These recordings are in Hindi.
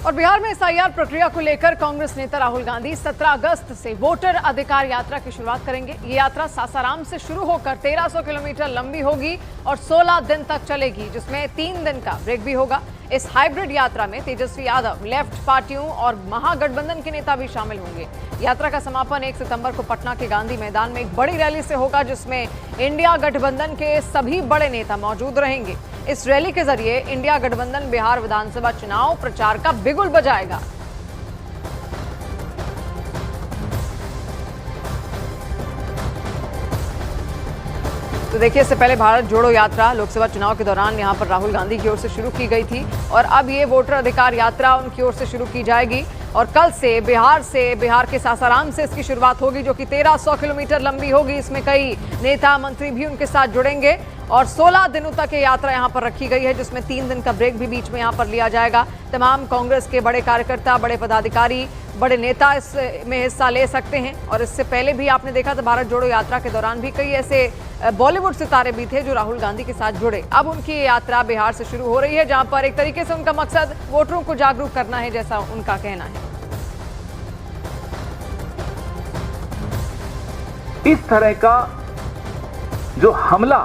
और बिहार में एसआईआर प्रक्रिया को लेकर कांग्रेस नेता राहुल गांधी 17 अगस्त से वोटर अधिकार यात्रा की शुरुआत करेंगे। ये यात्रा सासाराम से शुरू होकर 1300 किलोमीटर लंबी होगी और 16 दिन तक चलेगी, जिसमें 3 दिन का ब्रेक भी होगा। इस हाइब्रिड यात्रा में तेजस्वी यादव, लेफ्ट पार्टियों और महागठबंधन के नेता भी शामिल होंगे। यात्रा का समापन 1 सितंबर को पटना के गांधी मैदान में एक बड़ी रैली से होगा, जिसमें इंडिया गठबंधन के सभी बड़े नेता मौजूद रहेंगे। इस रैली के जरिए इंडिया गठबंधन बिहार विधानसभा चुनाव प्रचार का बिगुल बजाएगा। तो देखिए, इससे पहले भारत जोड़ो यात्रा लोकसभा चुनाव के दौरान यहां पर राहुल गांधी की ओर से शुरू की गई थी और अब ये वोटर अधिकार यात्रा उनकी ओर से शुरू की जाएगी और कल से बिहार के सासाराम से इसकी शुरुआत होगी, जो कि 1300 किलोमीटर लंबी होगी। इसमें कई नेता मंत्री भी उनके साथ जुड़ेंगे और 16 दिनों तक ये यात्रा यहां पर रखी गई है, जिसमें 3 दिन का ब्रेक भी बीच में यहां पर लिया जाएगा। तमाम कांग्रेस के बड़े कार्यकर्ता, बड़े पदाधिकारी, बड़े नेता इसमें हिस्सा ले सकते हैं। और इससे पहले भी आपने देखा था, भारत जोड़ो यात्रा के दौरान भी कई ऐसे बॉलीवुड सितारे भी थे जो राहुल गांधी के साथ जुड़े। अब उनकी यात्रा बिहार से शुरू हो रही है, जहां पर एक तरीके से उनका मकसद वोटरों को जागरूक करना है, जैसा उनका कहना है। इस तरह का जो हमला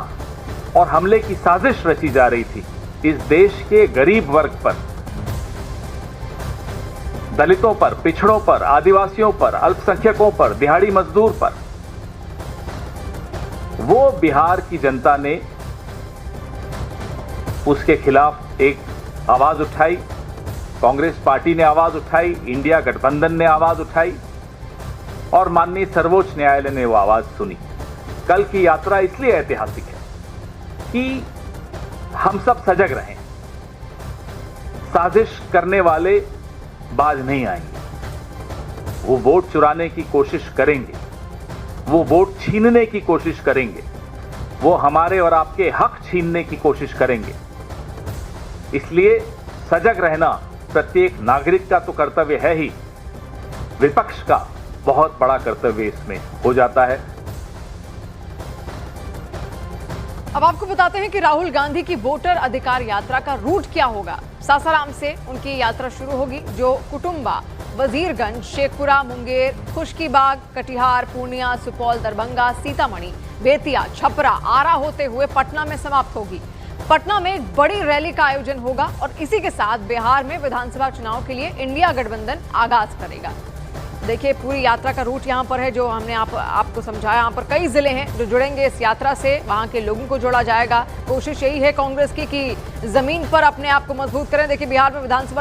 और हमले की साजिश रची जा रही थी इस देश के गरीब वर्ग पर, दलितों पर, पिछड़ों पर, आदिवासियों पर, अल्पसंख्यकों पर, दिहाड़ी मजदूर पर, वो बिहार की जनता ने उसके खिलाफ एक आवाज उठाई। कांग्रेस पार्टी ने आवाज उठाई, इंडिया गठबंधन ने आवाज उठाई और माननीय सर्वोच्च न्यायालय ने वो आवाज सुनी। कल की यात्रा इसलिए ऐतिहासिक है कि हम सब सजग रहें। साजिश करने वाले बाज नहीं आएंगे। वो वोट चुराने की कोशिश करेंगे, वो वोट छीनने की कोशिश करेंगे, वो हमारे और आपके हक छीनने की कोशिश करेंगे। इसलिए सजग रहना प्रत्येक नागरिक का तो कर्तव्य है ही, विपक्ष का बहुत बड़ा कर्तव्य इसमें हो जाता है। अब आपको बताते हैं कि राहुल गांधी की वोटर अधिकार यात्रा का रूट क्या होगा। सासाराम से उनकी यात्रा शुरू होगी, जो कुटुंबा, वजीरगंज, शेखपुरा, मुंगेर, खुशकीबाग, कटिहार, पूर्णिया, सुपौल, दरभंगा, सीतामढ़ी, बेतिया, छपरा, आरा होते हुए पटना में समाप्त होगी। पटना में एक बड़ी रैली का आयोजन होगा और इसी के साथ बिहार में विधानसभा चुनाव के लिए इंडिया गठबंधन आगाज करेगा। देखिए, पूरी यात्रा का रूट यहाँ पर है, जो हमने आपको समझाया। यहाँ पर कई जिले हैं जो जुड़ेंगे इस यात्रा से, वहाँ के लोगों को जोड़ा जाएगा। कोशिश यही है कांग्रेस की कि जमीन पर अपने आप को मजबूत करें। देखिए, बिहार में विधानसभा